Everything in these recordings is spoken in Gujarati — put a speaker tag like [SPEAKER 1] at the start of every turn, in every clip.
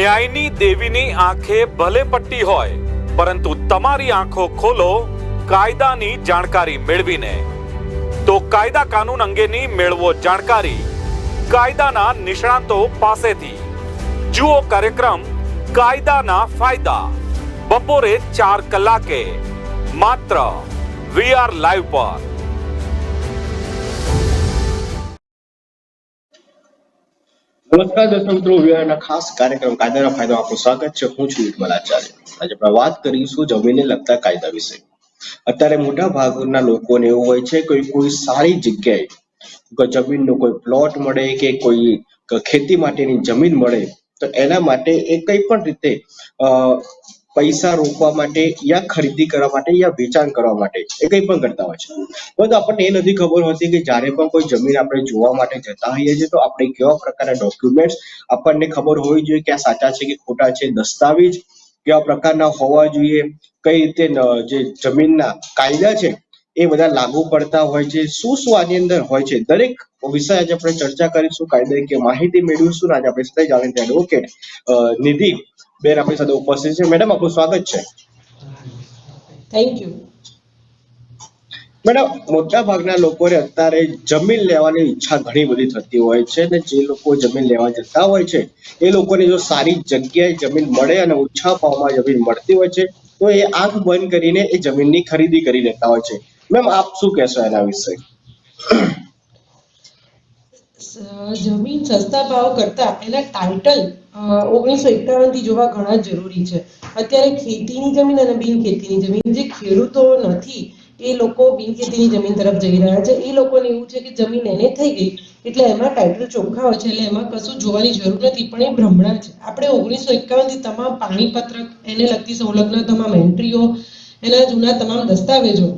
[SPEAKER 1] ન્યાયની દેવીની આંખે ભલે પટ્ટી હોય, પરંતુ તમારી આંખો ખોલો કાયદાની જાણકારી મેળવીને. તો કાયદા કાનૂન અંગેની મેળવો જાણકારી કાયદાના નિષ્ણાતો પાસેથી. જુઓ કાર્યક્રમ કાયદાના ફાયદા બપોરે 4 કલાકે માત્ર VR લાઈવ પર.
[SPEAKER 2] નમસ્કાર દર્શક મિત્રો, વીઆરના ખાસ કાર્યક્રમ કાયદાના ફાયદા આપનું સ્વાગત છે. હું છું વિમલ આચાર્ય. આજે આપણે વાત કરીશું જમીનને લગતા કાયદા વિશે. અત્યારે મોટા ભાગના લોકોને એવું હોય છે કે કોઈ સારી જગ્યાએ કોઈ જમીનનો કોઈ પ્લોટ મળે કે કોઈ ખેતી માટેની જમીન મળે તો એના માટે એ કંઈ પણ રીતે પૈસા રોકવા માટે યા ખરીદી કરવા માટે યા વેચાણ કરવા માટે એ કંઈ પણ કરતા હોય છે. પરંતુ આપણને એ નથી ખબર હોતી કે જ્યારે પણ કોઈ જમીન આપણે જોવા માટે જતા હોઈએ છીએ તો આપણે કેવા પ્રકારના ડોક્યુમેન્ટ્સ આપણને ખબર હોવી જોઈએ કે આ સાચા છે કે ખોટા છે, દસ્તાવેજ કેવા પ્રકારના હોવા જોઈએ, કઈ રીતે જે જમીનના કાયદા છે એ બધા લાગુ પડતા હોય છે, શું શું આની અંદર હોય છે, દરેક વિષય આજે આપણે ચર્ચા કરીશું, કાયદાકીય માહિતી મેળવીશું. આજે આપણે સાથે જાણીતા એડવોકેટ નિધિ બેન આપણી સાથે ઉપસ્થિત છે. મેડમ, આપનું સ્વાગત છે.
[SPEAKER 3] Thank you.
[SPEAKER 2] મેડમ, મોટા ભાગના લોકોને અત્યારે જમીન લેવાની ઈચ્છા ઘણી બધી થતી હોય છે અને જે લોકો જમીન લેવા જતા હોય છે એ લોકોને જો સારી જગ્યાએ જમીન મળે અને ઓછા ભાવમાં જમીન મળતી હોય છે તો એ આંખ બંધ કરીને એ જમીનની ખરીદી કરી લેતા હોય છે. મેમ, આપ શું કહેશો એના વિશે?
[SPEAKER 3] જમીન સસ્તા ભાવ કરતા એના ટાઇટલ 1951 થી જોવા ઘણા જરૂરી છે. અત્યારે ખેતીની જમીન અને બિન ખેતીની જમીન, જે ખેડૂતો નથી એ લોકો બિન ખેતીની જમીન તરફ જઈ રહ્યા છે. એ લોકોને એવું છે કે જમીન એને થઈ ગઈ એટલે એમાં ટાઇટલ ચોખ્ખા હોય છે એટલે એમાં કશું જોવાની જરૂર નથી, પણ એ ભ્રમણા છે. આપણે 1951 થી તમામ પાણીપત્રક, એને લગતી સંલગ્ન તમામ એન્ટ્રીઓ, એના જૂના તમામ દસ્તાવેજો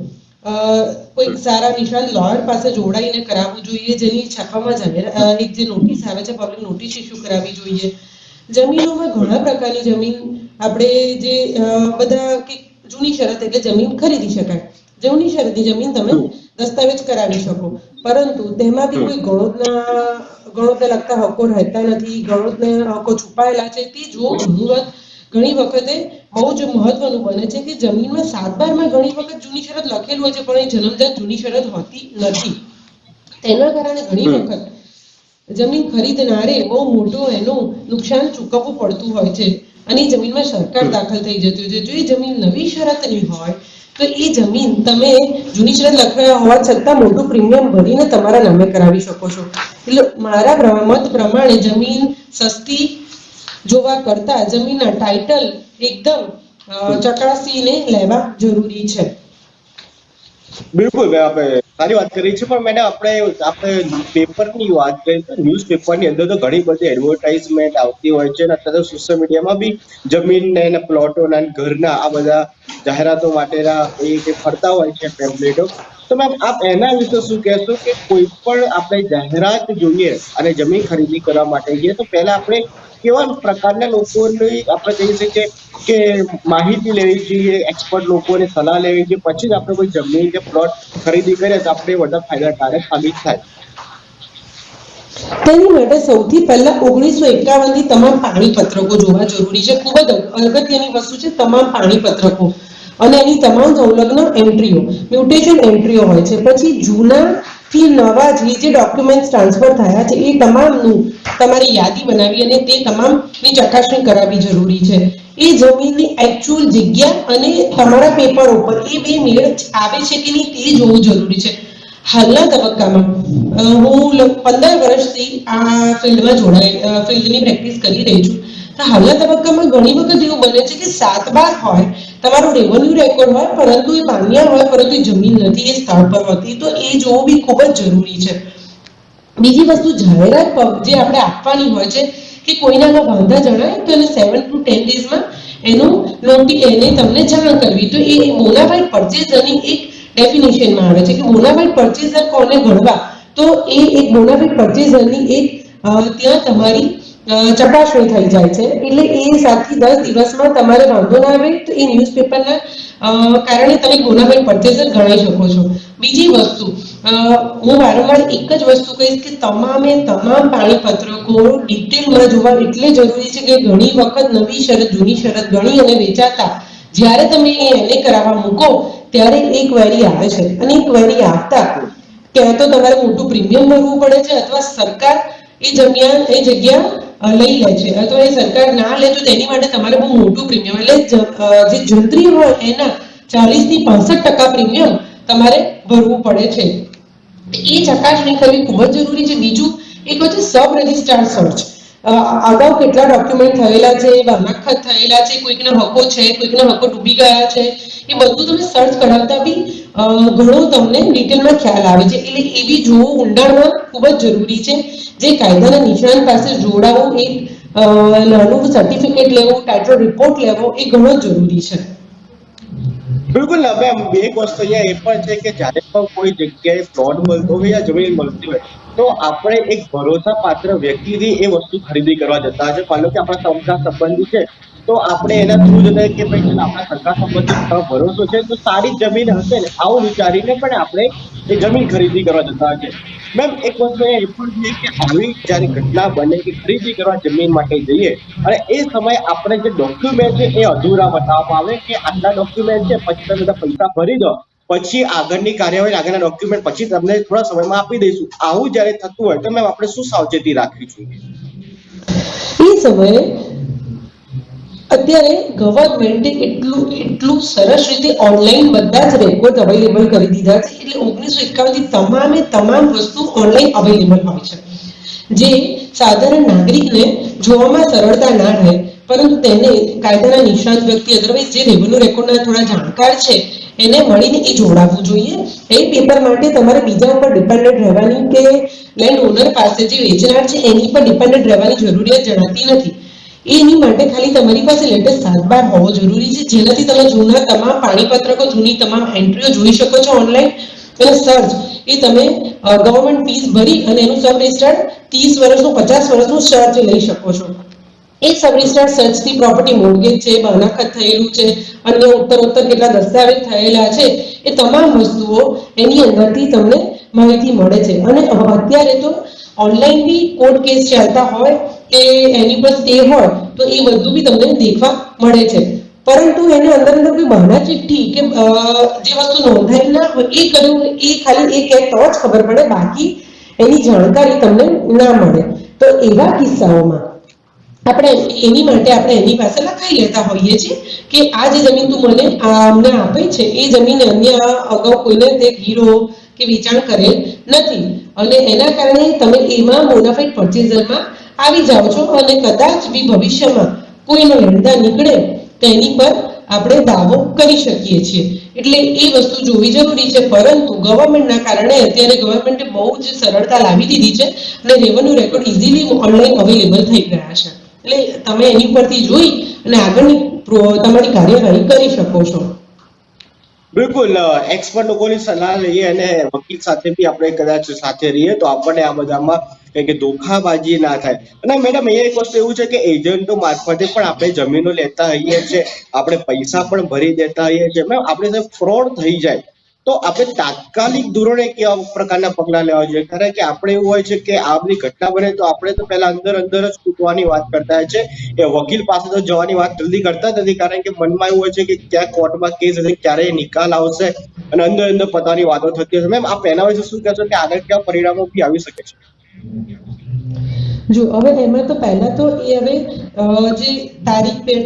[SPEAKER 3] કોઈ સારા નિષ્ણાત લોયર પાસે જોડાઈને કરાવવું જોઈએ, જેની છાપામાં એક જે નોટિસ આવે છે, પબ્લિક નોટિસ ઇસ્યુ કરાવવી જોઈએ. જમીનોમાં ઘણા પ્રકારની જમીન આપણે જે બધા કે જૂની શરત એટલે જમીન ખરીદી શકાય. જૂની શરતની જમીન તમે દસ્તાવેજ કરાવી શકો, પરંતુ તેમાં બી કોઈ ગણોતને લગતા હકો રહેતા નથી, ગણોતના હકો છુપાયેલા છે. તે જો ઘણી વખતે બહુ જ મહત્વનું બને છે કે જમીનમાં 7/12 ઘણી વખત જૂની શરત લખેલું હોય છે પણ એ જન્મજાત જૂની શરત હોતી નથી. તેના કારણે ઘણી વખત જમીન ખરીદનારે બહુ મોટું એનું નુકસાન ચૂકવવું પડતું હોય છે અને એ જમીનમાં સરકાર દાખલ થઈ જતી હોય છે. જો એ જમીન નવી શરતની હોય તો એ જમીન તમે જૂની શરત લખાયા હોવા છતાં મોટું પ્રીમિયમ ભરીને તમારા નામે કરાવી શકો છો. એટલે મારા મત પ્રમાણે જમીન સસ્તી જોવા કરતા જમીનના ટાઇટલ એકદમ ચકાસીને લેવા જરૂરી છે.
[SPEAKER 2] બિલકુલ, આપણે સારી વાત કરી છે. પણ મેડમ, આપણે પેપરની વાત કરીએ તો ન્યૂઝપેપરની અંદર તો ઘણી બધી એડવર્ટાઇઝમેન્ટ આવતી હોય છે અને અત્યારે સોશિયલ મીડિયામાં બી જમીનના અને પ્લોટોના ઘરના આ બધા જાહેરાતો માટેના એ ફરતા હોય છે પેમ્પલેટો. તો મેમ, આપ એના વિશે શું કહેશો કે કોઈ પણ આપણે જાહેરાત જોઈએ અને જમીન ખરીદી કરવા માટે જઈએ તો પહેલા આપણે કેવા પ્રકારના લોકોની આપણે કહી શકીએ કે માહિતી લેવી જોઈએ, એક્સપર્ટ લોકોની સલાહ લેવી જોઈએ, પછી જ આપણે કોઈ જમીન કે પ્લોટ ખરીદી કરીએ તો આપણે વધારે ફાયદાકારક સાબિત થાય?
[SPEAKER 3] તેની માટે સૌથી પહેલા 1951 થી તમામ પાણીપત્રકો જોવા જરૂરી છે. ખૂબ જ અગત્યની વસ્તુ છે તમામ પાણીપત્રકો અને એની તમામ સંલગ્ન એન્ટ્રીઓ, મ્યુટેશન એન્ટ્રીઓ હોય છે. પછી જૂના થી નવા જે ડોક્યુમેન્ટ ટ્રાન્સફર થયા છે એ તમામનું તમારી યાદી બનાવી અને તે તમામની ચકાસણી કરાવવી જરૂરી છે. એ જમીનની એકચ્યુઅલ જગ્યા અને તમારા પેપર ઉપર એ બે મેળ આવે છે કે નહીં તે જોવું જરૂરી છે. હાલના તબક્કામાં હું 15 વર્ષથી આ ફિલ્ડની પ્રેક્ટિસ કરી રહી છું. તો હાલના તબક્કામાં ઘણી વખત એવું બને છે કે 7/12 હોય, તમારું રેવન્યુ રેકોર્ડ હોય, પરંતુ એ માન્ય હોય પરંતુ એ જમીન નથી એ સ્થળ પર હોતી. તો એ જોવું બી ખૂબ જ જરૂરી છે. બીજી વસ્તુ, જાહેરાત જે આપણે આપવાની હોય છે કે કોઈનામાં વાંધા જણાય તો એને 7 to 10 ડેઝમાં એને તમને જાણ કરવી. તો એ બોનાફાઇડ પરચેઝરની એક ડેફિનેશનમાં આવે છે કે બોનાફાઇડ પરચેઝર કોને ગણવા. તો એ એક બોનાફાઇડ પરચેઝરની એક ત્યાં તમારી ચકાસણી થઈ જાય છે. એટલે એ 7 થી 10 દિવસમાં તમારે વાંધો ના આવે તો એ ન્યૂઝપેપરના કારણે તમે બોનાફાઇડ પરચેઝર ગણાઈ શકો છો. બીજી વસ્તુ, હું વારંવાર એક જ વસ્તુ કહીશ કે તમામ પાણીપત્રકો ડિટેલમાં જોવા એટલે જરૂરી છે કે ઘણી વખત નવી શરત જૂની શરત ગણી અને વેચાતા જ્યારે તમે એને કરાવવા મૂકો ત્યારે એક વેરી આવે છે, અને એક વેરી આવતા ત્યાં તો તમારે મોટું પ્રીમિયમ ભરવું પડે છે, અથવા સરકાર એ જગ્યા લઈ લે છે, અથવા એ સરકાર ના લે તો તેની માટે તમારે બહુ મોટું પ્રીમિયમ, એટલે જે જંત્રી હોય એના 40 થી 65% પ્રીમિયમ તમારે ભરવું પડે છે. એ ચકાસણી કરવી ખૂબ જ જરૂરી છે. બીજું એક વચ્ચે સબ રજિસ્ટ્રાર સર્ચ, અગાઉ કેટલા ડોક્યુમેન્ટ થયેલા છે, બનાખત થયેલા છે, કોઈકના હકો છે, કોઈકના હકો ડૂબી ગયા છે, એ બધું તમે સર્ચ કરાવતા બી ઘણું તમને ડિટેલમાં ખ્યાલ આવે છે. એટલે એ બી જોવું ઊંડાણમાં ખૂબ જ જરૂરી છે. જે કાયદાના નિષ્ણાત પાસે જોડાવું, એક નાનું સર્ટિફિકેટ લેવું, ટાઇટલ રિપોર્ટ લેવો એ ઘણો જરૂરી છે.
[SPEAKER 2] બિલકુલ. હવે એક વસ્તુ અહીંયા એ પણ છે કે જ્યારે પણ કોઈ જગ્યાએ ફ્રોડ મળતો હોય યા જમીન મળતી હોય તો આપણે એક ભરોસાપાત્ર વ્યક્તિથી એ વસ્તુ ખરીદી કરવા જતા હોય છે. માનો કે આપણા સગા સંબંધી છે તો આપણે એના થ્રુ જતા કે ભાઈ ચાલ આપણા સગા સંબંધી ભરોસો છે તો સારી જમીન હશે ને આવું વિચારીને પણ આપણે એ જમીન ખરીદી કરવા જતા હોય છે. મેમ એક વસ્તુ એ પણ છે કે આવી જ્યારે ઘટના બને કે ખરીદી કરવા જમીન માટે જઈએ અને એ સમયે આપણે જે ડોક્યુમેન્ટ છે એ અધૂરા બતાવવામાં આવે કે આટલા ડોક્યુમેન્ટ છે, પછી તમે બધા પૈસા ભરી દો, પછી આગળની કાર્યવાહી આગળના ડોક્યુમેન્ટ પછી તમને થોડા સમયમાં આપી દઈશું, આવું જ્યારે થતું હોય તો મેમ આપણે શું સાવચેતી રાખવી જોઈએ?
[SPEAKER 3] એ સમયે અત્યારે ગવર્મેન્ટે એટલું સરસ રીતે ઓનલાઈન બધા જ રેકોર્ડ અવેલેબલ કરી દીધા છે. એટલે 1951 થી તમામ વસ્તુ ઓનલાઈન અવેલેબલ હોય છે, જે સાધારણ નાગરિકને જોવામાં સરળતા ના રહે, પરંતુ તેને કાયદાના નિષ્ણાત વ્યક્તિ અદરવાઇઝ જે રેવન્યુ રેકોર્ડના થોડા જાણકાર છે એને મળીને એ જોડાવવું જોઈએ. એ પેપર માટે તમારે બીજા ઉપર ડિપેન્ડન્ટ રહેવાની કે લેન્ડ ઓનર પાસે જે વેચનાર છે એની પર ડિપેન્ડન્ટ રહેવાની જરૂરિયાત જણાતી નથી. એની માટે ખાલી તમારી પાસે લેટેસ્ટ 7/12 હોવો જરૂરી છે, જેનાથી તમે જૂના તમામ પાણીપત્રકો, જૂની તમામ એન્ટ્રીઓ જોઈ શકો છો ઓનલાઈન. અને સર્ચ એ તમે ગવર્મેન્ટ ફીસ ભરી અને એનું સબ રજિસ્ટર્ડ 30 વર્ષનું 50 વર્ષનું સર્ચ લઈ શકો છો. એ સબ રજિસ્ટર્ડ સર્ચથી પ્રોપર્ટી મોર્ગેજ છે, બનાખત થયેલું છે, અન્ય ઉત્તરોત્તર કેટલા દસ્તાવેજ થયેલા છે, એ તમામ વસ્તુઓ એની અંદરથી તમને માહિતી મળે છે. અને અત્યારે તો ઓનલાઈન બી કોર્ટ કેસ ચાલતા હોય કે એની પર સ્ટે હોય તો એ બધું બી તમને દેખવા મળે છે. પરંતુ એને અંદર કોઈ બહાના ચિઠ્ઠી કે જે વસ્તુ નોંધાયેલ ના હોય એ કર્યું એ ખાલી એ કહે તો જ ખબર પડે, બાકી એની જાણકારી તમને ના મળે. તો એવા કિસ્સાઓમાં આપણે એની પાસે લખાઈ લેતા હોઈએ છીએ કે આ જે જમીન તું મને અમને આપે છે એ જમીન અન્ય અગાઉ કોઈને તે ગીરો કે વેચાણ કરેલ નથી, અને એના કારણે તમે એમાં બોનાફાઇડ પરચેઝરમાં આવી જાઓ છો, અને કદાચ બી ભવિષ્યમાં કોઈનો લેણદાર નીકળે તેની પર આપણે દાવો કરી શકીએ છીએ. એટલે એ વસ્તુ જોવી જરૂરી છે. પરંતુ ગવર્મેન્ટના કારણે અત્યારે ગવર્મેન્ટે બહુ જ સરળતા લાવી દીધી છે અને revenue record easily online available થઈ ગયા છે. એટલે તમે એની પરથી જોઈ અને આગળની તમારી કાર્યવાહી કરી શકો છો.
[SPEAKER 2] બિલકુલ. એક્સપર્ટ લોકોની સલાહ લઈએ અને વકીલ સાથે બી આપણે કદાચ સાથે રહીએ તો આપણને આ બધામાં કે ધોખાબાજી ના થાય. અને મેડમ એ એક વસ્તુ એવું છે કે એજન્ટો મારફતે પણ આપણે જમીનો લેતા હોઈએ છીએ, આપણે પૈસા પણ ભરી દેતા હોઈએ છીએ. મેમ આપણે ફ્રોડ થઈ જાય તો આપણે તાત્કાલિક ધોરણે કેવા પ્રકારના પગલાં લેવા જોઈએ? કારણ કે આપણે એવું હોય છે કે આ બધી ઘટના બને તો આપણે તો પહેલા અંદર જ કૂદવાની વાત કરતા હોય છે, એ વકીલ પાસે તો જવાની વાત જલ્દી કરતા જ નથી, કારણ કે મનમાં એવું હોય છે કે ક્યાં કોર્ટમાં કેસ હશે, ક્યારે નિકાલ આવશે, અને અંદર પતાની વાતો થતી હશે. મેમ આપ એના વિશે શું કહેશો કે આગળ કેવા પરિણામો બી આવી શકે છે?
[SPEAKER 3] જો હવે એમાં તો પહેલા તો એ હવે જે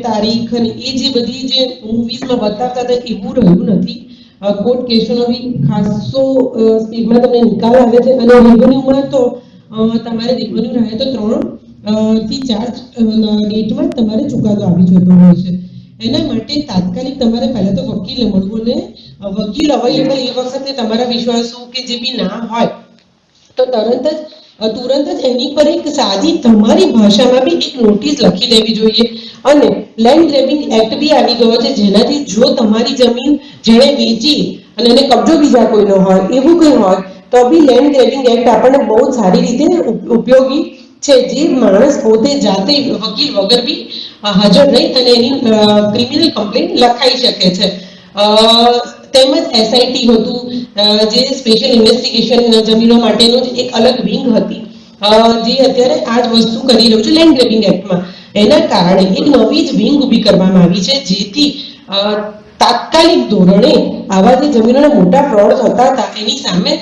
[SPEAKER 3] તારીખ અને એ જે બધી જે મૂવીઝમાં બતાવતા હતા એવું રહ્યું નથી. કોર્ટ કેસોનો બી ખાસો સ્પીડમાં તમને નિકાલ આવે છે. અને રેવન્યુમાં તો તમારે રેવન્યુ રહે તો 3 થી 4 ડેટમાં તમારે ચુકાદો આવી જતો હોય છે. એના માટે તાત્કાલિક તમારે પહેલા તો વકીલ મળવું, ને વકીલ અવેલેબલ એ વખતે તમારા વિશ્વાસુ કે જે બી ના હોય તો તુરંત જ એની પર એક સાદી તમારી ભાષામાં બી એક નોટિસ લખી દેવી જોઈએ. અને લેન્ડ ગ્રેબિંગ એક્ટ બી આવી ગયો છે, જેનાથી જો તમારી જમીન જેણે વેચી અને એને કબજો બીજા કોઈનો હોય એવું કંઈ હોય તો બી લેન્ડ ગ્રેબિંગ એક્ટ આપણને બહુ સારી રીતે ઉપયોગી છે. જે માણસ પોતે જાતે વકીલ વગર બી હાજર રહી અને એની ક્રિમિનલ કમ્પ્લેન્ટ લખાઈ શકે છે. તેમજ એસઆઈટી હતું, જે સ્પેશિયલ ઇન્વેસ્ટિગેશન જમીનો માટેનો જ એક અલગ વિંગ હતી, જે અત્યારે આ જ વસ્તુ કરી રહ્યું છે લેન્ડ ગ્રેબિંગ એક્ટમાં. એના કારણે એક નવી જ વિંગ ઊભી કરવામાં આવી છે, જેથી તાત્કાલિક ધોરણે આવા જે જમીનોના મોટા ફ્રોડ થતા હતા એની સામે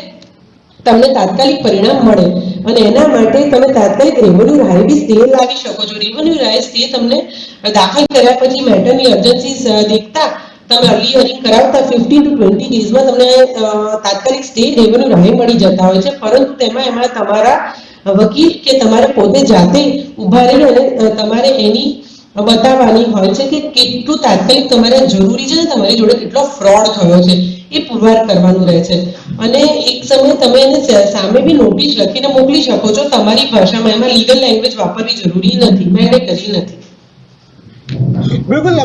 [SPEAKER 3] તમને તાત્કાલિક પરિણામ મળે, અને એના માટે તમે તાત્કાલિક રેવન્યુ રાય બી સ્ટે લાવી શકો છો. રેવન્યુ રાય સ્ટે તમને દાખલ કર્યા પછી મેટરની અર્જન્સી દેખતા તમે અર્લી હિયરિંગ કરાવતા 15 to 20 ડેઝમાં તમને તાત્કાલિક સ્ટે રેવન્યુ રાય મળી જતા હોય છે. પરંતુ એમાં તમારા વકીલ કે તમારે પોતે જાતે ઉભા રહી અને તમારે એની બતાવવાની હોય છે કે કેટલું તાત્કાલિક તમારે જરૂરી છે ને તમારી જોડે કેટલો ફ્રોડ થયો છે એ પુરવાર કરવાનું રહે છે. અને એક સમયે તમે એને સામે બી નોટિસ લખીને મોકલી શકો છો તમારી ભાષામાં. એમાં લીગલ લેંગ્વેજ વાપરવી જરૂરી નથી, મેન્ડેટરી નથી.
[SPEAKER 2] બિલકુલ.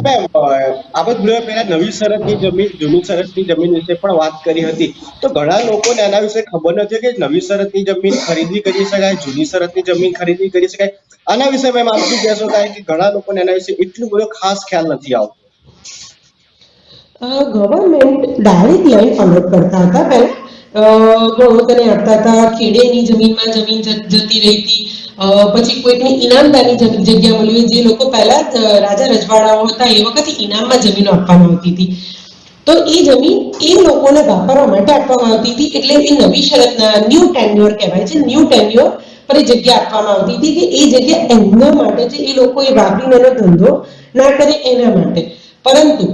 [SPEAKER 2] આપણે પહેલા નવી શરતની જમીન જૂની શરતની જમીન વિશે પણ વાત કરી હતી, તો ઘણા લોકોને આના વિશે ખબર નથી કે નવી શરતની જમીન ખરીદી કરી શકાય, જૂની શરતની જમીન ખરીદી કરી શકાય. આના વિશે મેમ આપ શું કહેશો, કારણ કે ઘણા લોકોને એના વિશે એટલું બધો ખાસ ખ્યાલ નથી આવતો.
[SPEAKER 3] ગવર્મેન્ટ ડાયરેક્ટ લેન્ડ અલોટ કરતા હતા પહેલા, ગણોતને આપતા હતા, ખેડેની જમીનમાં જમીન જતી રહી હતી, પછી કોઈકની ઇનામદારની જગ્યા મળી, જે લોકો પહેલા રાજા રજવાડાઓ હતા એ વખતે ઇનામમાં જમીનો આપવામાં આવતી હતી. તો એ જમીન એ લોકોને વાપરવા માટે આપવામાં આવતી હતી, એટલે એ નવી શરતના ન્યૂ ટેન્યુઅર કહેવાય છે. ન્યૂ ટેન્યુઅર પર એ જગ્યા આપવામાં આવતી હતી કે એ જગ્યા એમના માટે છે, એ લોકો એ વાપરીને એનો ધંધો ના કરે એના માટે. પરંતુ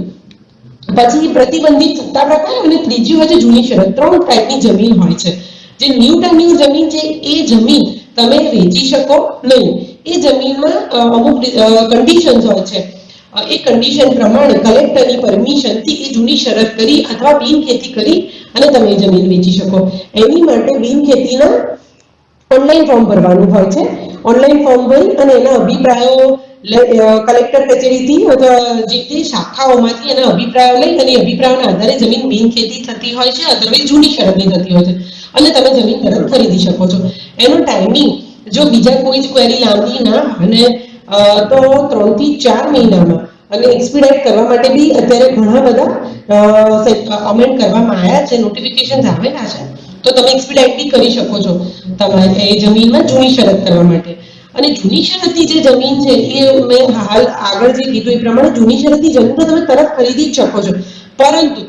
[SPEAKER 3] પછી પ્રતિબંધિત સત્તા પ્રકાર અને ત્રીજી હોય છે જૂની શરત. 3 ટાઈપની જમીન હોય છે. જે ન્યૂ ટેન્યુઅર જમીન છે એ જમીન તમે વેચી શકો નહીં. એ જમીનમાં અમુક કન્ડિશન્સ હોય છે. એ કન્ડિશન પ્રમાણે કલેક્ટરની પરમિશનથી એ જૂની શરત કરી અથવા બિનખેતી કરી અને તમે એ જમીન વેચી શકો. એની માટે બિનખેતીના ઓનલાઈન ફોર્મ ભરવાનું હોય છે. ઓનલાઈન ફોર્મ ભરી અને એના અભિપ્રાયો કલેક્ટર કચેરીથી અથવા જે તે શાખાઓમાંથી એના અભિપ્રાયો લઈ અને અભિપ્રાયોના આધારે જમીન બિનખેતી થતી હોય છે, અધરવાઇઝ જૂની શરતની થતી હોય છે, અને તમે જમીન તરત ખરીદી શકો છો. એનો ટાઈમિંગ જો બીજા કોઈ જ ક્વેરી લાંબી ના અને તો 3 થી 4 મહિનામાં, અને એક્સપીડાઇટ કરવા માટે બી અત્યારે ઘણા બધા અમેન્ડ કરવામાં આવ્યા છે, નોટિફિકેશન આવેલા છે, તો તમે એક્સપીડાઇટ બી કરી શકો છો તમારે એ જમીનમાં જૂની શરત કરવા માટે. અને જૂની શરતની જે જમીન છે એ મેં હાલ આગળ જે કીધું એ પ્રમાણે જૂની શરતની જમીન તો તમે તરત ખરીદી જ શકો છો. પરંતુ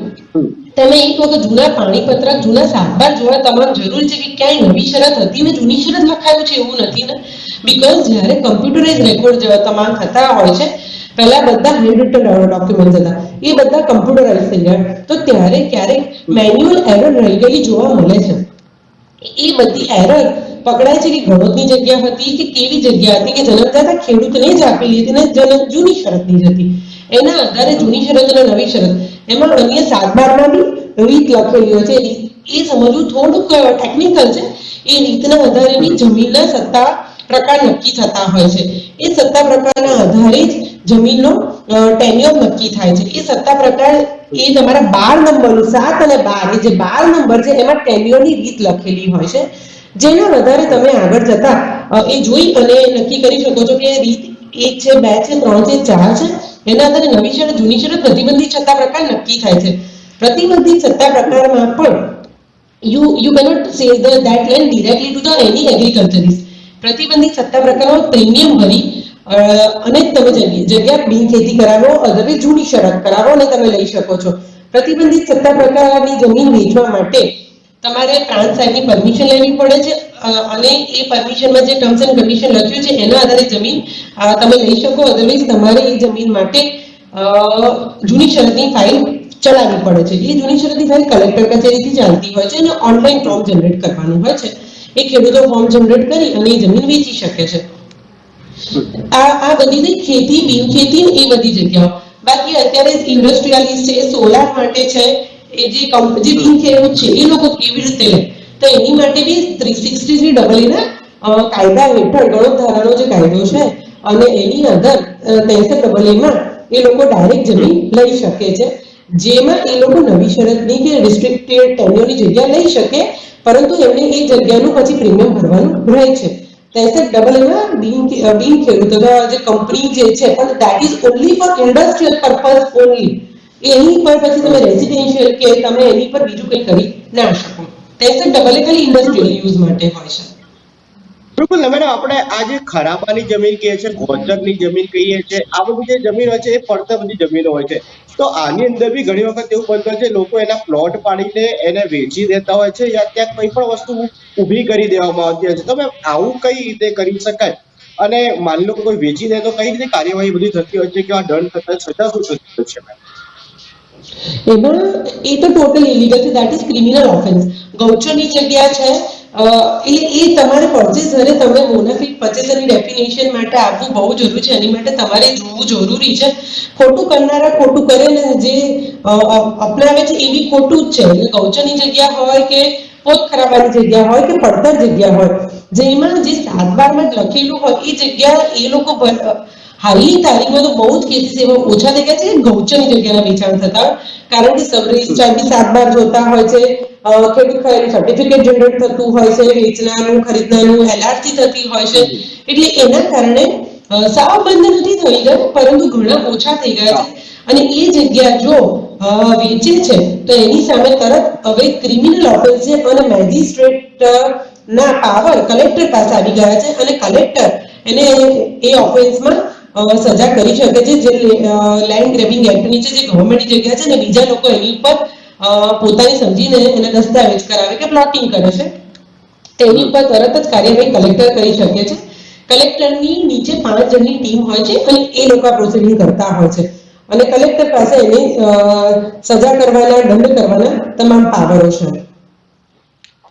[SPEAKER 3] તમે એક વખત જૂના પાણીપત્રક, જૂના સાતબાર જોવા તમારે જરૂર છે કે ક્યાંય નવી શરત હતી ને જૂની શરત લખાયું છે એવું નથી ને. બીકોઝ જ્યારે કમ્પ્યુટરાઇઝ રેકોર્ડ તમામ થતા હોય છે, પહેલા બધા હેન્ડ રિટન ડોક્યુમેન્ટ હતા, એ બધા કમ્પ્યુટરાઇઝ થઈ ગયા, તો ત્યારે ક્યારેક મેન્યુઅલ એરર રહી ગયેલી જોવા મળે છે. એ બધી એરર પકડાય છે કે ગણોતની જગ્યા હતી કે કેવી જગ્યા હતી કે જન્મદાતા ખેડૂતને જ આપેલી હતી ને જૂની શરતની જ હતી. એના આધારે જૂની શરત અને નવી શરત એમાં અન્ય 7/12માં બી રીત લખેલી હોય છે. એ સમજવું થોડુંક ટેકનિકલ છે. એ રીતના આધારે બી જમીનના સત્તા પ્રકાર નક્કી થતા હોય છે. એ સત્તા પ્રકારના આધારે જ જમીનનો ટેન્યુઅર નક્કી થાય છે. એ સત્તા પ્રકાર એ તમારા 12 નંબરનું 7 અને 12 એ જે 12 નંબર છે એમાં ટેન્યુઅરની રીત લખેલી હોય છે, જેના આધારે તમે આગળ જતા એ જોઈ અને નક્કી કરી શકો છો કે રીત 1 છે, 2 છે, 3 છે, 4 છે. એના આધારે નવી શરત, જૂની શરત, પ્રતિબંધિત સત્તા પ્રકાર નક્કી થાય છે. પ્રતિબંધિત સત્તા પ્રકારમાં પણ you cannot say that land directly to the any agriculturist. પ્રતિબંધિત સત્તા પ્રકારમાં પ્રીમિયમ ભરી અને તમે જગ્યા બિનખેતી કરાવો, અધરવાઇઝ જૂની શરત કરાવો અને તમે લઈ શકો છો. પ્રતિબંધિત સત્તા પ્રકારની જમીન વેચવા માટે તમારે પ્રાંત સાહેબની પરમિશન લેવી પડે છે, અને એ પરમિશનમાં જે ટર્મ્સ એન્ડ કન્ડિશન લખ્યું છે એના આધારે જમીન તમે લઈ શકો. અધરવાઇઝ તમારે એ જમીન માટે જૂની શરતની ફાઇલ ચલાવવી પડે છે. એ જૂની શરતની ફાઇલ કલેક્ટર કચેરીથી ચાલતી હોય છે અને ઓનલાઈન ફોર્મ જનરેટ કરવાનું હોય છે. એ ખેડૂતો ફોર્મ જનરેટ કરી અને એ જમીન વેચી શકે છે. આ બધી ખેતી, બિનખેતી એ બધી જગ્યાઓ. બાકી અત્યારે ઇન્ડસ્ટ્રીયલિસ્ટ છે, સોલાર માટે છે, એ જે બિનખેડૂત છે એ લોકો કેવી રીતે લે, તો એની માટે બી 363 ના કાયદા હેઠળ ગણોત ધારાનો જે કાયદો છે અને એની અંદર 63 માં એ લોકો ડાયરેક્ટ જમીન લઈ શકે છે, જેમાં એ લોકો નવી શરતની કે રિસ્ટ્રિક્ટેડ ટેન્યુઅરની જગ્યા લઈ શકે, પરંતુ એમને એ જગ્યાનું પછી પ્રીમિયમ ભરવાનું રહે છે. 63 માં બિનખેડૂત જે કંપની જે છે, પણ that is only for industrial purpose only. એની પર પછી તમે રેસિડેન્શિયલ કે તમે એની પર બીજું કંઈ કરી ના શકો. ટેક્સ ડબલ ખાલી ઇન્ડસ્ટ્રીયલ યુઝ માટે હોય છે.
[SPEAKER 2] બિલકુલ મેડમ, આપણે આ જે ખરાબાની જમીન કહીએ છીએ, ગોચરની જમીન કહીએ છીએ, આ બધી જે જમીન હોય છે એ પડતર બધી જમીનો હોય છે. તો આની અંદર બી ઘણી વખત એવું બનતું હોય છે, લોકો એના પ્લોટ પાડીને એને વેચી દેતા હોય છે, યા ત્યાં કંઈ પણ વસ્તુ ઊભી કરી દેવામાં આવતી હોય છે. તો મેમ આવું કઈ રીતે કરી શકાય? અને માની લો કે કોઈ વેચી દે તો કઈ રીતે કાર્યવાહી બધી થતી હોય છે કે આ દંડ થતા સજા શું થતી હોય છે?
[SPEAKER 3] એમાં એ તો ટોટલી ઇલીગલ છે, દેટ ઇઝ ક્રિમિનલ ઓફેન્સ. ગૌચરની જગ્યા છે એ તમારે પરચેસરે તમે બોનાફિડ પરચેસરની ડેફિનેશન માટે આપવું બહુ જરૂરી છે. એની માટે તમારે જોવું જરૂરી છે. ખોટું કરનારા ખોટું કરે ને જે અપનાવે છે એ બી ખોટું જ છે. એટલે ગૌચરની જગ્યા હોય કે પોત ખરાબાની જગ્યા હોય કે પડતર જગ્યા હોય, જેમાં જે 7(12) માં લખેલું હોય એ જગ્યા એ લોકો હાલની તારીખમાં તો બહુ જ કેસીસ એવા ઓછા થઈ ગયા છે કે ગૌચરની જગ્યાના વેચાણ થતા, કારણ કે સબ રજિસ્ટ્રાર બી 7(12) જોતા હોય છે, ખેડૂત ખરીદ સર્ટિફિકેટ જનરેટ થતું હોય છે, વેચનારનું ખરીદનારનું એલઆરસી થતી હોય છે. એટલે એના કારણે સાવ બંધ નથી થઈ ગયા, પરંતુ ઘણા ઓછા થઈ ગયા છે. અને એ જગ્યા જો વેચે છે તો એની સામે તરત હવે ક્રિમિનલ ઓફેન્સ છે અને મેજિસ્ટ્રેટ ના પાવર કલેક્ટર પાસે આવી ગયા છે અને કલેક્ટર એને એ ઓફેન્સમાં સજા કરી શકે છે. જે લેન્ડ ગ્રેબિંગ એક્ટ નીચે જે ગવર્મેન્ટની જગ્યા છે ને બીજા લોકો એની ઉપર પોતાની સમજીને એને દસ્તાવેજ કરાવે કે પ્લોટિંગ કરે છે, તેની ઉપર તરત જ કાર્યવાહી કલેક્ટર કરી શકે છે. કલેક્ટરની નીચે 5 જણની ટીમ હોય છે અને એ લોકો પ્રોસિડિંગ કરતા હોય છે અને કલેક્ટર પાસે એની સજા કરવાના, દંડ કરવાના તમામ પાવરો છે.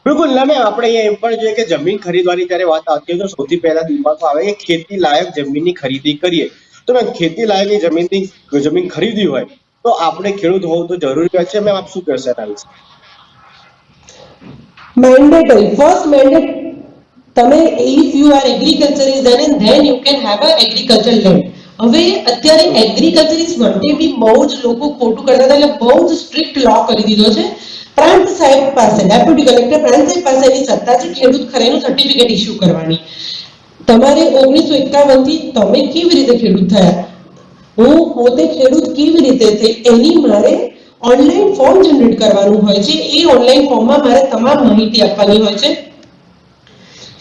[SPEAKER 2] બિલકુલ ના મેમ, આપણે અહીંયા એમ પણ જોઈએ કે જમીન ખરીદવાની જ્યારે વાત આવતી હોય તો સૌથી પહેલા દિમાગમાં આવે કે ખેતી લાયક જમીનની ખરીદી કરીએ. તો મેમ ખેતી લાયક જમીન ખરીદી હોય તો આપણે ખેડૂત હોવું તો જરૂરી હોય છે. મેમ આપ શું કહેશો એના વિશે?
[SPEAKER 3] મેન્ડેટરી ફર્સ્ટ મેન્ડેટ તમે if you are agriculturist then you can have a agriculture land. હવે અત્યારે એગ્રીકલ્ચરિસ્ટ માટે બી બહુ જ લોકો ખોટું કરતા હતા, એટલે બહુ જ સ્ટ્રિક્ટ લો કરી દીધો છે. પ્રાંત સાહેબ પાસે, ડેપ્યુટી કલેક્ટર પ્રાંત સાહેબ પાસે એની સત્તા છે ખેડૂત ખરાઈનું સર્ટિફિકેટ ઇસ્યુ કરવાની. તમારે 1951 થી તમે કેવી રીતે ખેડૂત થયા, હું પોતે ખેડૂત કેવી રીતે થઈ, એની મારે ઓનલાઈન ફોર્મ જનરેટ કરવાનું હોય છે. એ ઓનલાઈન ફોર્મમાં મારે તમામ માહિતી આપવાની હોય છે.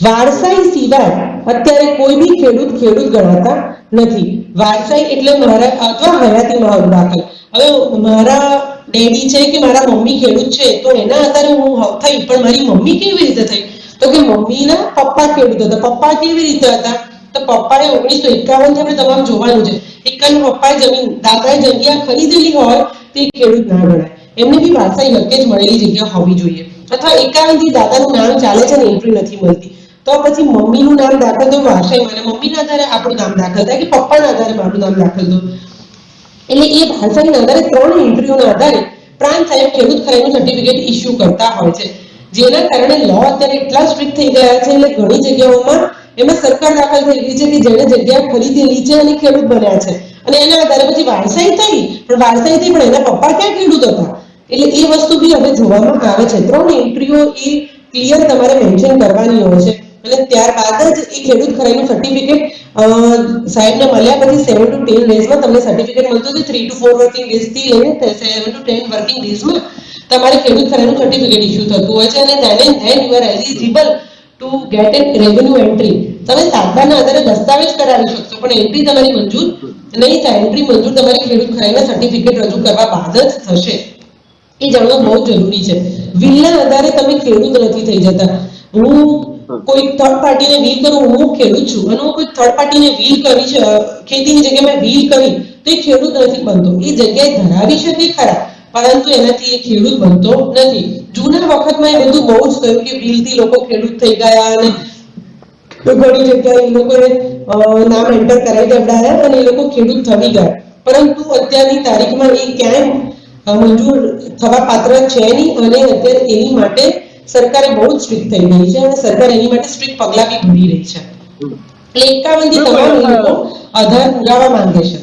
[SPEAKER 3] વારસાઈ સિવાય અત્યારે કોઈ બી ખેડૂત ગણાતા નથી. વારસાઈ એટલે મારા અથવા હયાતીમાં દાખલ. હવે મારા ડેડી છે કે મારા મમ્મી ખેડૂત છે તો એના આધારે હું થઈ, પણ મારી મમ્મી કેવી રીતે થઈ? તો કે મમ્મીના પપ્પા ખેડૂત હતા. પપ્પા કેવી રીતે હતા? તો પપ્પાએ 1951 થી આપણે તમામ જોવાનું છે. એકન પપ્પાએ જમીન, દાદાએ જગ્યા ખરીદેલી હોય તે ખેડૂત ના ગણાય. એમને બી વારસાઈ હક્કે જ મળેલી જગ્યા હોવી જોઈએ. અથવા 51 થી દાદાનું નામ ચાલે છે ને એન્ટ્રી નથી મળતી, તો પછી મમ્મીનું નામ દાખલ તો વારસાઈ મને મમ્મીના આધારે આપણું નામ દાખલ થાય કે પપ્પાના આધારે મારું નામ દાખલ થયું. એટલે એ વારસાઈના આધારે 3 એન્ટ્રીઓના આધારે પ્રાંત સાહેબ ખેડૂત ખરાઈનું સર્ટિફિકેટ ઇસ્યુ કરતા હોય છે. જેના કારણે લો અત્યારે એટલા સ્ટ્રિક્ટ થઈ ગયા છે, એટલે ઘણી જગ્યાઓમાં એમાં સરકાર દાખલ થઈ ગઈ છે કે જેણે જગ્યા ખરીદેલી છે અને ખેડૂત બન્યા છે અને એના આધારે પછી વારસાઈ થઈ, પણ એના પપ્પા ક્યાં ખેડૂત હતા, એટલે એ વસ્તુ બી હવે જોવામાં આવે છે. 3 એન્ટ્રીઓ એ ક્લિયર તમારે મેન્શન કરવાની હોય છે અને ત્યારબાદ જ એ ખેડૂત ખરાઈનું સર્ટિફિકેટ સાહેબને મળ્યા પછી 7 to 10 ડેઝમાં તમને સર્ટિફિકેટ મળતું હતું. 3 to 4 વર્કિંગ ડેઝથી લઈને 7 to 10 વર્કિંગ ડેઝમાં તમારે ખેડૂત ખરાઈનું સર્ટિફિકેટ ઇસ્યુ થતું હોય છે અને then you are eligible to get a revenue entry. તમે સાતબારના આધારે દસ્તાવેજ કરાવી શકશો, પણ એન્ટ્રી તમારી મંજૂર નહીં થાય. એન્ટ્રી મંજૂર તમારી ખેડૂત ખરાઈના સર્ટિફિકેટ રજૂ કરવા બાદ જ થશે. એ જાણવું બહુ જરૂરી છે. વિલના આધારે તમે ખેડૂત નથી થઈ જતા. હું કોઈ થર્ડ પાર્ટીને વીલ કરું, હું ખેડૂત છું અને હું કોઈ થર્ડ પાર્ટીને વીલ કરી છે, ખેતીની જગ્યાએ મેં વીલ કરી તો એ ખેડૂત નથી બનતો. એ જગ્યાએ ધરાવી શકે ખરા, પરંતુ એનાથી એ ખેડૂત બનતો નથી. જૂના વખતમાં એ બધું બહુ જ થયું કે વીલથી લોકો ખેડૂત થઈ ગયા અને ઘણી જગ્યાએ એ લોકોને નામ એન્ટર કરાવી દેવડાયા અને એ લોકો ખેડૂત થઈ ગયા. પરંતુ અત્યારની તારીખમાં એ ક્યાંય મંજૂર થવા પાત્ર છે નહીં અને અત્યારે એની માટે સરકારે બહુ જ સ્ટ્રિક્ટ થઈ ગઈ છે અને સરકાર એની માટે સ્ટ્રિક્ટ પગલાં બી ભરી રહી છે. એટલે 51 થી તમામ લોકો આધાર પુરાવા માંગે છે.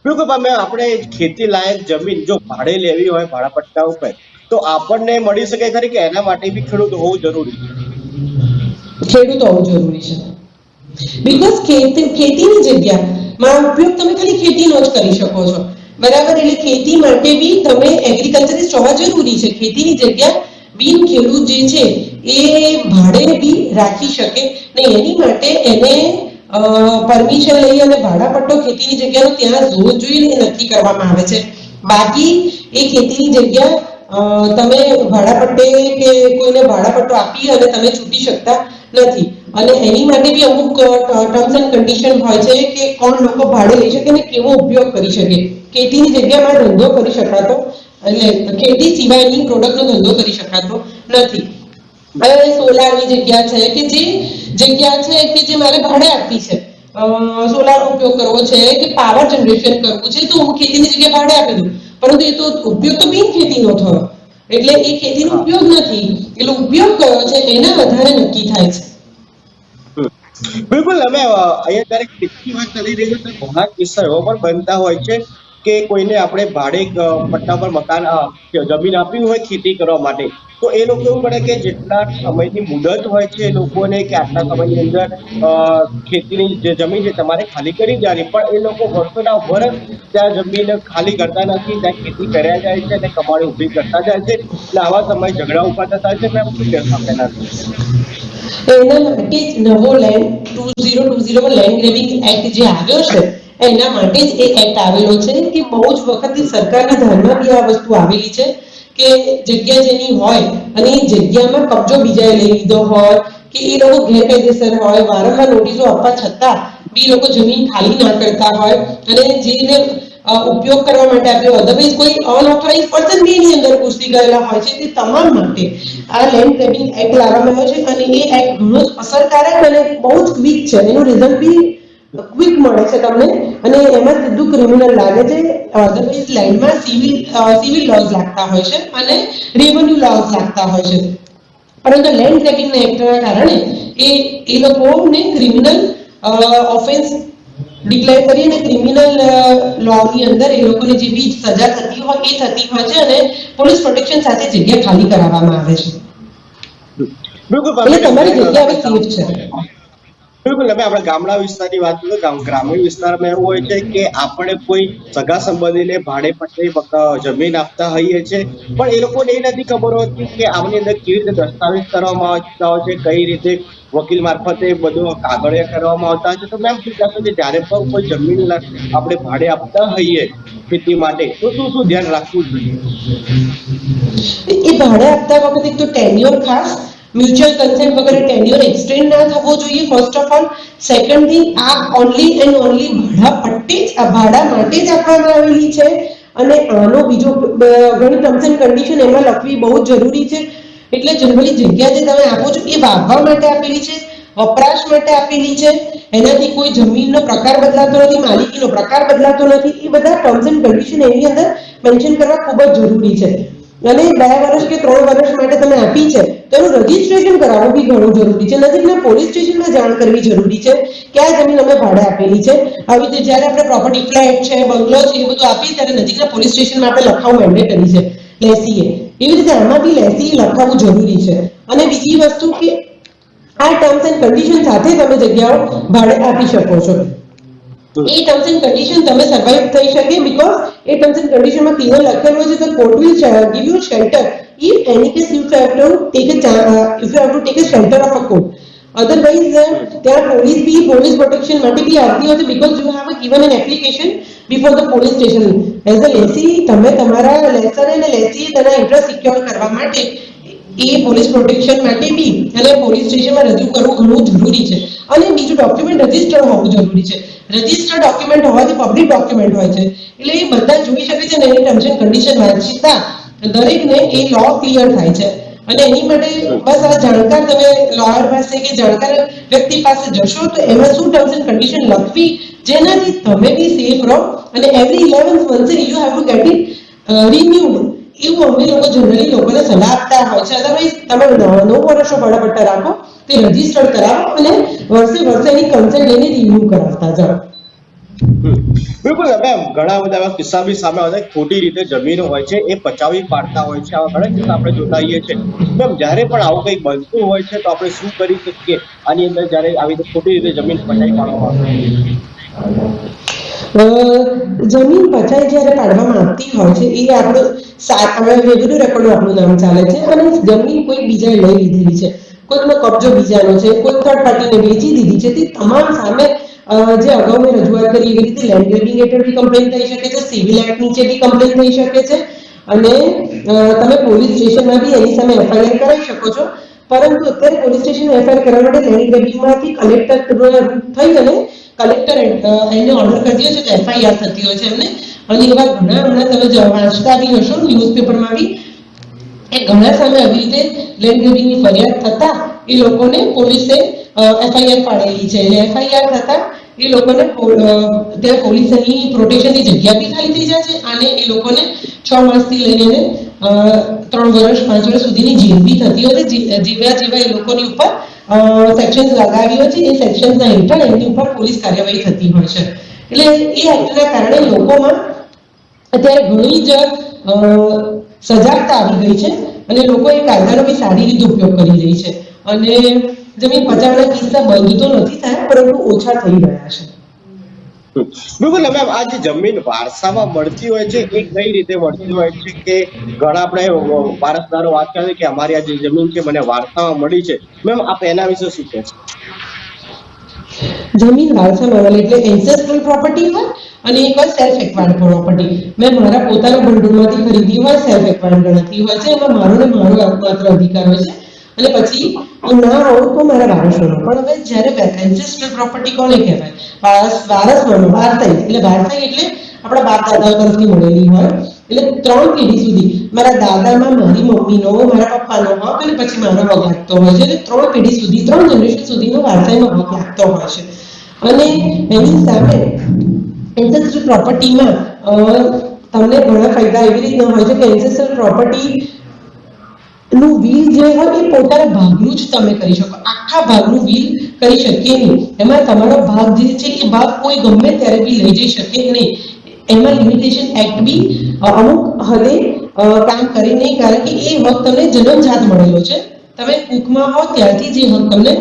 [SPEAKER 2] બિલકુલ મેમ, આપણે ખેતી લાયક જમીન જો ભાડે લેવી હોય, ભાડા પટ્ટા ઉપર, તો આપણને મળી શકે ખરી કે એના માટે બી ખેડૂત હોવું જરૂરી?
[SPEAKER 3] ખેડૂત હોવું જરૂરી છે. બીકોઝ ખેતીની જગ્યામાં ઉપયોગ તમે ખાલી ખેતીનો જ કરી શકો છો. બરાબર. એટલે ખેતી માટે બી તમે એગ્રીકલ્ચરિસ્ટ હોવા જરૂરી છે. ખેતીની જગ્યા બિન ખેડૂત જે છે એ ભાડે બી રાખી શકે ને એની માટે એને પરમિશન લઈ અને ભાડાપટ્ટો ખેતીની જગ્યાનો ત્યાં જોવું જોઈએ એ નક્કી કરવામાં આવે છે. બાકી એ ખેતીની જગ્યા તમે ભાડાપટ્ટે કે કોઈને ભાડાપટ્ટો આપી અને તમે છૂટી શકતા નથી. અને એની માટે બી અમુક ટર્મ્સ એન્ડ કન્ડિશન હોય છે કે કોણ લોકો ભાડે લઈ શકે ને કેવો ઉપયોગ કરી શકે. ખેતીની જગ્યામાં ધંધો કરી શકાતો એટલે ખેતી સિવાયની પ્રોડક્ટનો ધંધો કરી શકાતો નથી. હવે સોલારની જગ્યા છે કે જે જગ્યા છે કે જે મારે ભાડે આપવી છે, સોલારનો ઉપયોગ કરવો છે કે પાવર જનરેશન કરવું છે, તો હું ખેતીની જગ્યાએ ભાડે આપી દઉં. પરંતુ એ તો ઉપયોગ તો બિન ખેતીનો થયો, એટલે એ ખેતીનો ઉપયોગ નથી. એટલે ઉપયોગ કયો છે એના આધારે નક્કી થાય છે.
[SPEAKER 2] બિલકુલ. હવે અહીંયા ત્યારે ખેતીની વાત ચાલી રહી છે તો ઘણા કિસ્સા એવા પણ બનતા હોય છે કે કોઈને આપણે ભાડે પટ્ટા પર મકાન જમીન આપી હોય ખેતી કરવા માટે, તો એ લોકો એવું કરે કે જેટલા સમયની મુદત હોય છે એ લોકોને કે આટલા સમયની અંદર ખેતીની જે જમીન છે તમારે ખાલી કરી દેવાની, પણ એ લોકો વર્ષોના વર્ષ ત્યાં જમીન ખાલી કરતા નથી, ત્યાં ખેતી કર્યા જાય છે અને કમાણી ઊભી કરતા જાય છે. એટલે આવા સમયે ઝઘડા ઉભા થતા હોય છે. મેં શું કહેશો આપેલા?
[SPEAKER 3] એના માટે જ નવો લેન્ડ 2020 લેન્ડ ગ્રેબિંગ એક્ટ જે આવ્યો છે એના માટે જ એ એક્ટ આવેલો છે કે બહુ જ વખતથી સરકારના ધ્યાનમાં બી આ વસ્તુ આવેલી છે કે જગ્યા જેની હોય અને એ જગ્યામાં કબજો બીજાએ લઈ લીધો હોય કે એ લોકો ગેરકાયદેસર હોય, વારંવાર નોટિસો આપવા છતાં બી લોકો જમીન ખાલી ના કરતા હોય અને જેને ઉપયોગ કરવા માટે આપ્યો, અધરવાઇઝ કોઈ અનઓથોરાઇઝ પર્સન બી એની અંદર ઘૂસી ગયેલા હોય છે, તે તમામ માટે આ લેન્ડ ગ્રેબિંગ એક્ટ લાવવામાં આવ્યો છે. અને એ એક્ટ ઘણો જ અસરકારક અને બહુ જ ક્વિક છે. એનું રિઝલ્ટ બી ક્વિક મળે છે તમને, અને એમાં સીધું ક્રિમિનલ લાગે છે. અધરવાઇઝ લેન્ડમાં સિવિલ લોઝ લાગતા હોય છે અને રેવન્યુ લોઝ લાગતા હોય છે. પરંતુ લેન્ડ ગ્રેબિંગના એક્ટના કારણે એ લોકોને ક્રિમિનલ ઓફેન્સ ડિક્લેર કરીને ક્રિમિનલ લોની અંદર એ લોકોને જે બી સજા થતી હોય એ થતી હોય છે અને પોલીસ પ્રોટેક્શન સાથે જગ્યા ખાલી કરાવવામાં આવે છે. એટલે તમારી જગ્યા હવે સેફ છે.
[SPEAKER 2] બિલકુલ. હવે આપણે ગામડા વિસ્તારની વાત કરીએ, ગ્રામીણ વિસ્તારમાં એવું હોય છે કે આપણે કોઈ સગા સંબંધીને ભાડે પટ્ટે જમીન આપતા હોઈએ છીએ, પણ એ લોકોને એ નથી ખબર હોતી કે આની અંદર કેવી રીતે દસ્તાવેજ કરવામાં આવતા હોય છે, કઈ રીતે વકીલ મારફતે બધું કાગળિયા કરવામાં આવતા હોય છે. તો મેમ શું કહેશો કે જ્યારે પણ કોઈ જમીન આપણે ભાડે આપતા હોઈએ ખેતી માટે, તો શું શું ધ્યાન રાખવું જોઈએ?
[SPEAKER 3] એ ભાડે આપતા વખતે એક તો ટેન્યોર ખાસ, મ્યુચ્યુઅલ કન્સેન્ટ વગેરે ટેન્યોર એક્સટેન્ડ ના થવો જોઈએ first of all. Second thing, આ ઓનલી એન્ડ ઓનલી ભાડા પટ્ટે જ, આ ભાડા માટે જ આપવામાં આવેલી છે. અને આનો બીજો ઘણી ટર્મ્સ એન્ડ કન્ડિશન એમાં લખવી બહુ જ જરૂરી છે. એટલે જનરલી જગ્યા જે તમે આપો છો એ વાવવા માટે આપેલી છે, વપરાશ માટે આપેલી છે. એનાથી કોઈ જમીનનો પ્રકાર બદલાતો નથી, માલિકીનો પ્રકાર બદલાતો નથી. એ બધા ટર્મ્સ એન્ડ કન્ડિશન એની અંદર મેન્શન કરવા ખૂબ જ જરૂરી છે. અને 2 વર્ષ કે 3 વર્ષ માટે તમે આપી છે તો એનું રજીસ્ટ્રેશન કરાવવું બી ઘણું જરૂરી છે. નજીકના પોલીસ સ્ટેશનમાં જાણ કરવી જરૂરી છે કે આ જમીન અમે ભાડે આપેલી છે. આવી રીતે જ્યારે આપણે પ્રોપર્ટી ફ્લેટ છે, બંગલો છે, એ બધું આપીએ ત્યારે નજીકના પોલીસ સ્ટેશનમાં આપણે લખાવવું મેન્ડેટરી છે લેસીએ. એવી રીતે આમાં બી લેસીએ લખાવવું જરૂરી છે. અને બીજી વસ્તુ કે આ ટર્મ્સ એન્ડ કન્ડિશન સાથે તમે જગ્યાઓ ભાડે આપી શકો છો. એ ટર્મ્સ એન્ડ કન્ડિશન તમે સર્વાઈવ થઈ શકે, બીકોઝ એ ટર્મ્સ એન્ડ કન્ડિશનમાં ક્લિયર લખેલું છે કે court will give you shelter if any case you have to take a shelter of a court. Otherwise ત્યાં પોલીસ પ્રોટેક્શન માટે બી આવતી હોય છે, because you have given an application before the police station. As a lassi તમે તમારા લેસર અને લેસી તેના ઇન્ટરેસ્ટ સિક્યોર કરવા માટે એ પોલીસ પ્રોટેક્શન માટે બી અને પોલીસ સ્ટેશનમાં રજૂ કરવું ઘણું જરૂરી છે. અને બીજું ડોક્યુમેન્ટ રજીસ્ટર્ડ હોવું જરૂરી છે. રજીસ્ટર્ડ ડોક્યુમેન્ટ હોવાથી પબ્લિક ડોક્યુમેન્ટ હોય છે, એટલે એ બધા જોઈ શકે છે ને એની ટર્મ્સ એન્ડ કન્ડિશન વાંચતા દરેકને એ લો ક્લિયર થાય છે. અને એની માટે બસ આ જાણકાર તમે લોયર પાસે કે જાણકાર વ્યક્તિ પાસે જશો તો એમાં શું ટર્મ્સ એન્ડ કન્ડિશન લખવી જેનાથી તમે બી સેફ રહો. અને એવરી 11th મંથે you have to get it renewed. એવું અમે લોકો જનરલી લોકોને સલાહ આપતા હોય છે. અદરવાઇઝ તમે 9 વર્ષનો ભાડાપટ્ટા રાખો, તે રજીસ્ટર્ડ કરાવો અને વર્ષે વર્ષે એની કન્સેન્ટ લઈને રિન્યુ કરાવતા જાઓ.
[SPEAKER 2] બિલકુલ. હવે ઘણા બધા એવા કિસ્સા બી સામે આવે છે, ખોટી રીતે જમીનો હોય છે એ પચાવી પાડતા હોય છે. આવા ઘણા કિસ્સા આપણે જોતા હોઈએ છીએ. મેમ જ્યારે પણ આવું કંઈક બનતું હોય છે તો આપણે શું કરી શકીએ આની અંદર જ્યારે આવી રીતે ખોટી રીતે જમીન પચાવી પાડવામાં આવતી હોય?
[SPEAKER 3] જમીન પચાઈ જ્યારે પાડવામાં આવતી હોય છે એ આપણું રેવન્યુ રેકોર્ડ આપણું નામ ચાલે છે અને જમીન કોઈ બીજાએ લઈ લીધેલી છે, કોઈકનો કબજો બીજાનો છે, કોઈ થર્ડ પાર્ટીને વેચી દીધી છે, તે તમામ સામે જે અગાઉ મેં રજૂઆત કરી એવી રીતે લેન્ડ ગ્રેબિંગ હેઠળ બી કમ્પ્લેન થઈ શકે છે, સિવિલ એક્ટ નીચે બી કમ્પ્લેન થઈ શકે છે અને તમે પોલીસ સ્ટેશનમાં બી એની સામે એફઆઈઆર કરાવી શકો છો. પરંતુ અત્યારે પોલીસ સ્ટેશન એફઆઈઆર કરવા માટે લેન્ડ ગ્રેબિંગમાંથી કલેક્ટર થઈ અને કલેક્ટર એને ઓર્ડર કરી દે છે કે એફઆઈઆર થતી હોય છે એમને. અને એવા ઘણા હમણાં તમે વાંચતા બી હશો ન્યૂઝપેપરમાં બી એ ઘણા સામે આવી રીતે લેન્ડ ગ્રેબિંગની ફરિયાદ થતા એ લોકોને પોલીસે એફઆઈઆર પાડેલી છે અને એફઆઈઆર થતા એ લોકોને ત્યાં પોલીસની પ્રોટેક્શનની જગ્યા બી ખાલી થઈ જાય છે અને એ લોકોને 6 માસથી લઈને 3 વર્ષ 5 વર્ષ સુધીની જેલ બી થતી હોય છે. જેવા એ લોકોની ઉપર સેક્શન્સ લગાવી હોય છે એ સેક્શન્સના હેઠળ એમની ઉપર પોલીસ કાર્યવાહી થતી હોય છે. એટલે એ એક્ટના કારણે લોકોમાં અત્યારે ઘણી જ સજાગતા આવી ગઈ છે અને લોકો એ કાયદાનો બી સારી રીતે ઉપયોગ કરી રહી છે અને જમીન પચાવવાના કિસ્સા બંધ તો નથી થયા પરંતુ ઓછા થઈ રહ્યા છે.
[SPEAKER 2] બિલકુલ. હવે આ જે જમીન વારસામાં મળતી હોય છે એ કઈ રીતે મળતી હોય છે કે ઘણા આપણે વારસદારો વાત કરે કે અમારી આ જે જમીન છે મને વારસામાં મળી છે, મેમ આપ એના વિશે શું કહેશો?
[SPEAKER 3] જમીન વારસામાં મળે એટલે એન્સેસ્ટ્રલ પ્રોપર્ટી હોય અને એક હોય સેલ્ફ એક્વાયર્ડ પ્રોપર્ટી. મેં મારા પોતાના ભંડોળમાંથી ખરીદી હોય સેલ્ફ એક્વાયર્ડ ગણતરી હોય છે, એમાં મારો ને મારો માત્ર અધિકાર હોય છે અને પછી ના હોય તો મારા વારસોનો. પણ હવે જ્યારે એન્સેસ્ટ્રલ પ્રોપર્ટી કોને કહેવાય? વારસવાનો વારસાઈ. એટલે વારસાઈ એટલે આપણા બાપ દાદાઓ તરફથી મળેલી હોય એટલે 3 પેઢી સુધી મારા દાદામાં મારી મમ્મીનો મારા પપ્પાનો હક અને પછી મારો હક લાગતો હોય છે. એટલે 3 પેઢી સુધી 3 જનરેશન સુધીનો વારસાઈનો હક લાગતો હોય છે અને એની સામે એન્સેસ્ટ્રલ પ્રોપર્ટીમાં તમને ઘણા ફાયદા એવી રીતના હોય છે કે એન્સેસ્ટ્રલ પ્રોપર્ટી નું વીલ જે હોય એ પોતાના ભાગનું જ તમે કરી શકો, આખા ભાગનું વીલ કરી શકીએ નહીં. એમાં તમારો ભાગ જે છે એ ભાગ કોઈ ગમે ત્યારે બી લઈ જઈ શકે નહીં. એમાં લિમિટેશન એક્ટ બી અમુક હદે કામ કરે નહીં, કારણ કે એ હક તમને જન્મજાત મળેલો છે. તમે કુકમાં હો ત્યારથી જે હક તમને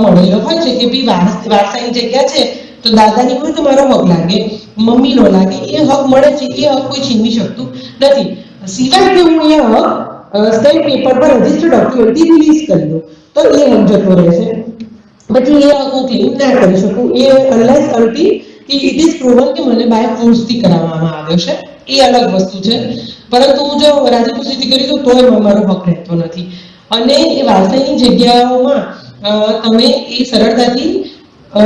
[SPEAKER 3] મળેલો હોય છે કે ભાઈ વારસાની જગ્યા છે તો દાદાની હોય તો મારો હક લાગે, મમ્મીનો લાગે, એ હક મળે છે. એ હક કોઈ છીનવી શકતું નથી સિવાય કે હું એ હક સ્ટેમ્પ પેપર પર રજિસ્ટર્ડ ડોક્યુમેન્ટથી રિલીઝ કરી દો તો એ હક જતો રહેશે. પછી એ હક હું ક્લેમ ના કરી શકું એ અનલેસ અનટિલ કે ઇટ ઇઝ પ્રૂવન કે મને બાય ફોર્સથી કરાવવામાં આવ્યો છે. એ અલગ વસ્તુ છે. પરંતુ હું જો રાજી ખુશીથી કરી દઉં તોય મારો હક રહેતો નથી. અને એ વારસાઈની જગ્યાઓમાં તમે એ સરળતાથી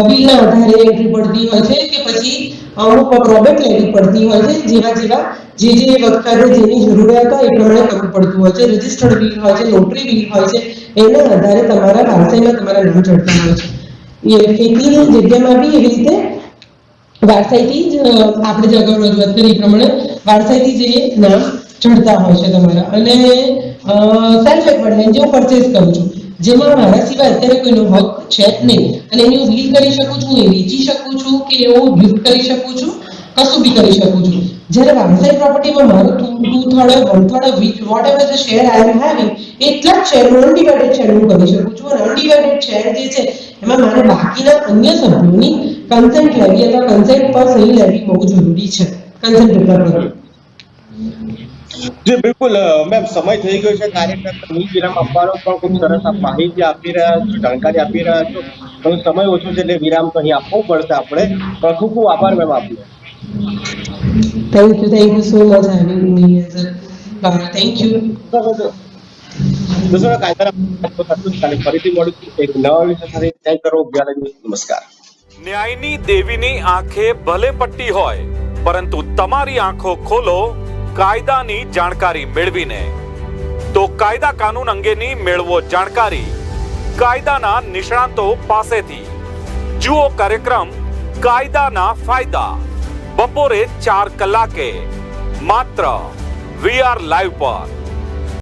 [SPEAKER 3] બિલના આધારે એન્ટ્રી પડતી હોય છે કે પછી અમુક પ્રોબેટ લેવી પડતી હોય છે. જેવા જે વખતે જેની જરૂરિયાત હોય એ પ્રમાણે કરવું પડતું હોય છે. રજિસ્ટર્ડ બિલ હોય છે, નોટરી બિલ હોય છે, એના આધારે તમારા વારસાઈમાં તમારા નામ ચડતા હોય છે. એ ખેતીની જગ્યામાં બી એવી રીતે વારસાઈથી જ આપણે જે અગાઉ રજૂઆત કરી એ પ્રમાણે વારસાઈથી જે નામ ચડતા હોય છે તમારા. અને સેલ્ફ એક્વાયર્ડ લેન્ડ જે હું પરચેઝ કરું છું જેમાં મારા સિવાય અત્યારે કોઈનો હક છે નહીં અને એની હું ડીલ કરી શકું છું, એ વેચી શકું છું કે એવું ગિફ્ટ કરી શકું છું, કશું બી કરી શકું છું. જ્યારે વારસાઈ પ્રોપર્ટીમાં મારું 2/3 1/3 whatever the share I am having એટલા જ શેરનું અનડિવાઇડેડ શેર હું કરી શકું છું. અને અનડિવાઇડેડ શેર જે છે એમાં મારે બાકીના અન્ય સભ્યોની કન્સેન્ટ લેવી અથવા કન્સેન્ટ પર સહી લેવી બહુ જરૂરી છે. કન્સેન્ટ પેપર પર.
[SPEAKER 2] જી બિલકુલ મેમ, સમય થઈ ગયો છે કાર્યક્રમ વિરામ આપવાનો, પણ ખૂબ સરસ આપ માહિતી આપી રહ્યા છો, જાણકારી આપી રહ્યા છો. હવે સમય ઓછો છે એટલે વિરામ તો અહીં આપવો પડશે આપણે, પણ ખૂબ ખૂબ આભાર મેમ આપનો.
[SPEAKER 3] Thank you so much having me as a thank you.
[SPEAKER 2] દોસ્તો કાયદાના ફરીથી મળીશું એક નવા વિષય સાથે. થેન્ક કરો. નમસ્કાર.
[SPEAKER 1] ન્યાયની દેવીની આંખે ભલે પટ્ટી હોય પરંતુ તમારી આંખો ખોલો કાયદાની જાણકારી મેળવીને. તો કાયદા કાનૂન અંગેની મેળવો જાણકારી કાયદાના નિષ્ણાતો પાસેથી. જુઓ કાર્યક્રમ કાયદાના ફાયદા બપોરે 4 કલાકે માત્ર VR લાઈવ પર.